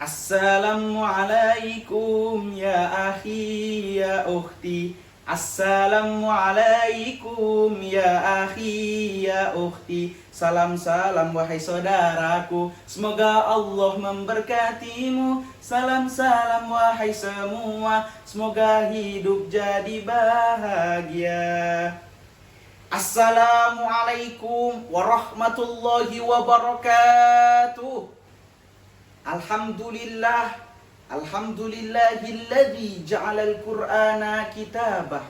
Assalamualaikum ya akhi ya ukhti. Assalamualaikum ya akhi ya ukhti. Salam-salam wahai saudaraku, semoga Allah memberkatimu. Salam-salam wahai semua, semoga hidup jadi bahagia. Assalamualaikum warahmatullahi wabarakatuh. Alhamdulillahilladzi ja'alal qur'ana kitabah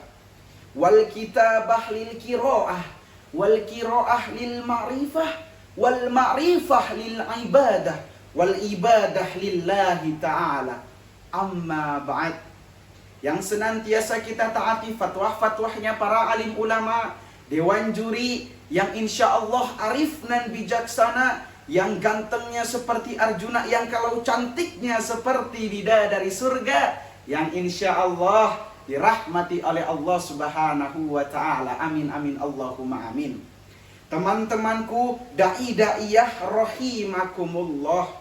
wal kitabah lil qiraah wal qiraah lil ma'rifah wal ma'rifah lil ibadah wal ibadah lillahi ta'ala. Amma ba'd. Yang senantiasa kita taati fatwa-fatwahnya para alim ulama, dewan juri yang insya Allah arif dan bijaksana, yang gantengnya seperti Arjuna, yang kalau cantiknya seperti bidadari surga, yang insya Allah dirahmati oleh Allah Subhanahu wa ta'ala. Amin amin Allahumma amin. Teman-temanku da'i-da'iyah rahimakumullah,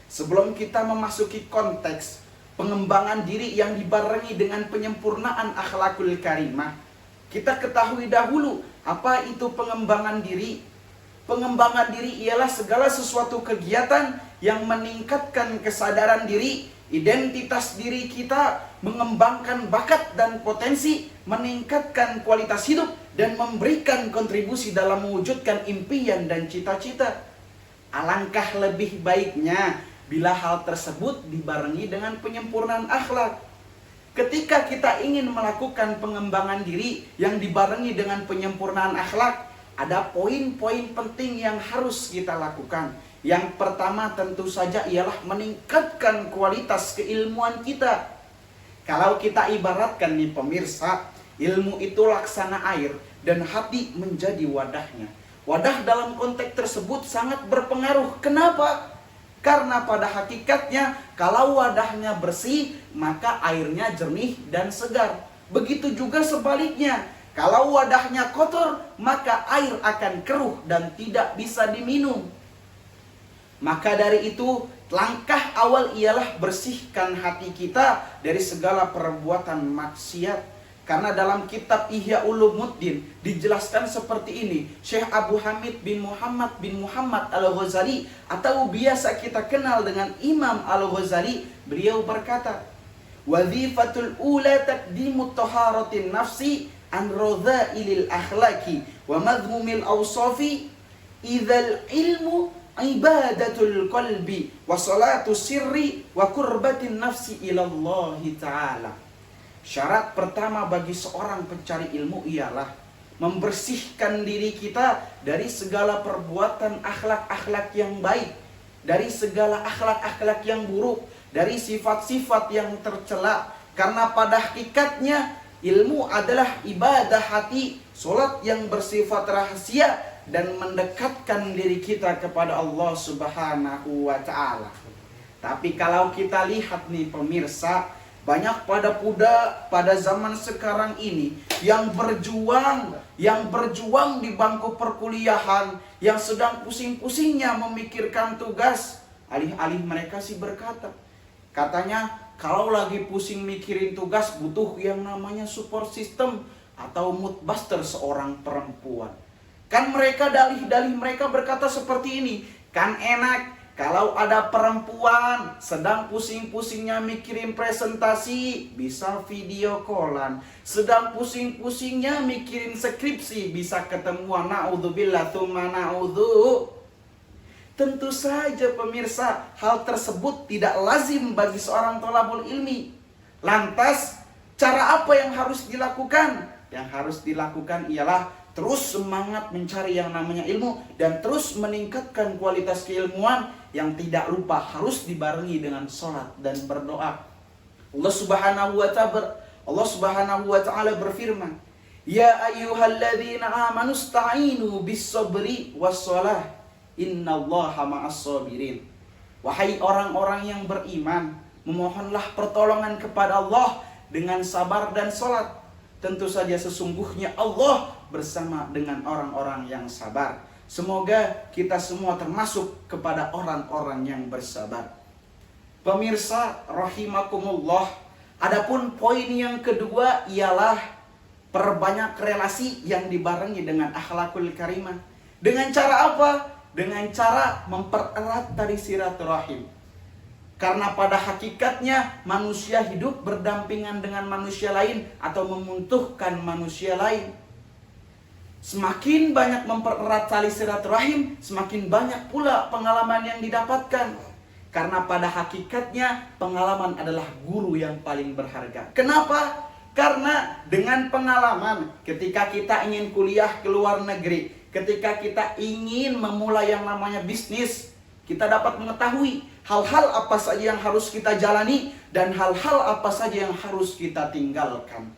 sebelum kita memasuki konteks pengembangan diri yang dibarengi dengan penyempurnaan akhlakul karimah, kita ketahui dahulu apa itu pengembangan diri. Pengembangan diri ialah segala sesuatu kegiatan yang meningkatkan kesadaran diri, identitas diri kita, mengembangkan bakat dan potensi, meningkatkan kualitas hidup, dan memberikan kontribusi dalam mewujudkan impian dan cita-cita. Alangkah lebih baiknya bila hal tersebut dibarengi dengan penyempurnaan akhlak. Ketika kita ingin melakukan pengembangan diri yang dibarengi dengan penyempurnaan akhlak, ada poin-poin penting yang harus kita lakukan. Yang pertama tentu saja ialah meningkatkan kualitas keilmuan kita. Kalau kita ibaratkan nih pemirsa, ilmu itu laksana air dan hati menjadi wadahnya. Wadah dalam konteks tersebut sangat berpengaruh. Kenapa? Karena pada hakikatnya kalau wadahnya bersih, maka airnya jernih dan segar. Begitu juga sebaliknya, kalau wadahnya kotor, maka air akan keruh dan tidak bisa diminum. Maka dari itu, langkah awal ialah bersihkan hati kita dari segala perbuatan maksiat. Karena dalam kitab Ihya Ulumuddin dijelaskan seperti ini. Syekh Abu Hamid bin Muhammad Al-Ghazali, atau biasa kita kenal dengan Imam Al-Ghazali, beliau berkata, "Wazifatul ula taqdimut taharatin nafsi an radha'ilil akhlaqi wa madhmumil awsafi idzal ilmu ibadatul qalbi wa salatu sirri wa qurbatin nafsi ilallahi ta'ala." Syarat pertama bagi seorang pencari ilmu ialah membersihkan diri kita dari segala perbuatan akhlak-akhlak yang baik, dari segala akhlak-akhlak yang buruk, dari sifat-sifat yang tercela. Karena pada hakikatnya ilmu adalah ibadah hati, solat yang bersifat rahasia dan mendekatkan diri kita kepada Allah Subhanahu wa ta'ala. Tapi kalau kita lihat nih pemirsa, banyak pada zaman sekarang ini yang berjuang di bangku perkuliahan, yang sedang pusing-pusingnya memikirkan tugas. Alih-alih mereka sih katanya kalau lagi pusing mikirin tugas butuh yang namanya support system atau mood buster seorang perempuan. Kan mereka dalih-dalih mereka berkata seperti ini, kan enak kalau ada perempuan sedang pusing-pusingnya mikirin presentasi, bisa video callan. Sedang pusing-pusingnya mikirin skripsi, bisa ketemuan. Na'udzubillah tsumma na'udzu. Tentu saja pemirsa, hal tersebut tidak lazim bagi seorang thalabul ilmi. Lantas, cara apa yang harus dilakukan? Yang harus dilakukan ialah terus semangat mencari yang namanya ilmu dan terus meningkatkan kualitas keilmuan, yang tidak lupa harus dibarengi dengan sholat dan berdoa. Allah Subhanahu wa ta'ala berfirman, "Ya ayyuhalladzina amanu ista'inu bis-sabri was-shalah, innallaha ma'as-sabirin." Wahai orang-orang yang beriman, memohonlah pertolongan kepada Allah dengan sabar dan sholat. Tentu saja sesungguhnya Allah bersama dengan orang-orang yang sabar. Semoga kita semua termasuk kepada orang-orang yang bersabar. Pemirsa rahimakumullah, adapun poin yang kedua ialah perbanyak relasi yang dibarengi dengan akhlakul karimah. Dengan cara apa? Dengan cara mempererat tali silaturahim. Karena pada hakikatnya manusia hidup berdampingan dengan manusia lain atau membutuhkan manusia lain. Semakin banyak mempererat tali silaturahim, semakin banyak pula pengalaman yang didapatkan. Karena pada hakikatnya pengalaman adalah guru yang paling berharga. Kenapa? Karena dengan pengalaman, ketika kita ingin kuliah ke luar negeri, ketika kita ingin memulai yang namanya bisnis, kita dapat mengetahui hal-hal apa saja yang harus kita jalani dan hal-hal apa saja yang harus kita tinggalkan.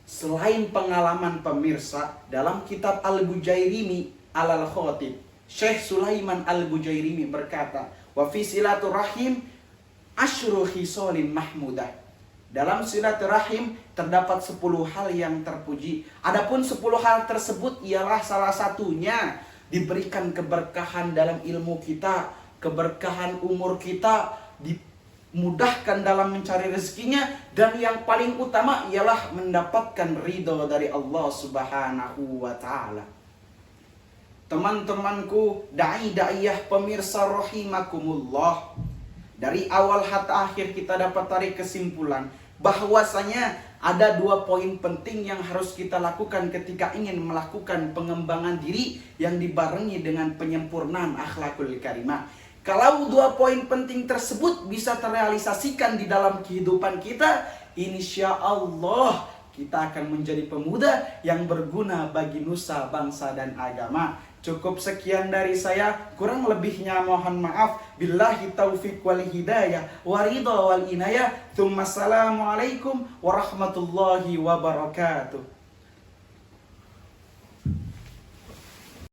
Selain pengalaman pemirsa, dalam kitab Al-Bujairimi Al-Khatib, Syekh Sulaiman Al-Bujairimi berkata, wa fi silaturahim asyru khisalin mahmudah. Dalam silaturahim terdapat 10 hal yang terpuji. Adapun 10 hal tersebut ialah salah satunya diberikan keberkahan dalam ilmu kita, keberkahan umur kita, dimudahkan dalam mencari rezekinya, dan yang paling utama ialah mendapatkan ridho dari Allah Subhanahu wa ta'ala. Teman-temanku, da'i-da'iyah pemirsa rahimakumullah, dari awal hatta akhir kita dapat tarik kesimpulan bahwasanya ada 2 poin penting yang harus kita lakukan ketika ingin melakukan pengembangan diri yang dibarengi dengan penyempurnaan akhlakul karimah. Kalau 2 poin penting tersebut bisa terrealisasikan di dalam kehidupan kita, insya Allah kita akan menjadi pemuda yang berguna bagi nusa, bangsa, dan agama. Cukup sekian dari saya, kurang lebihnya mohon maaf. Billahi taufiq wal hidayah wa ridha wal inayah. Assalamualaikum warahmatullahi wabarakatuh.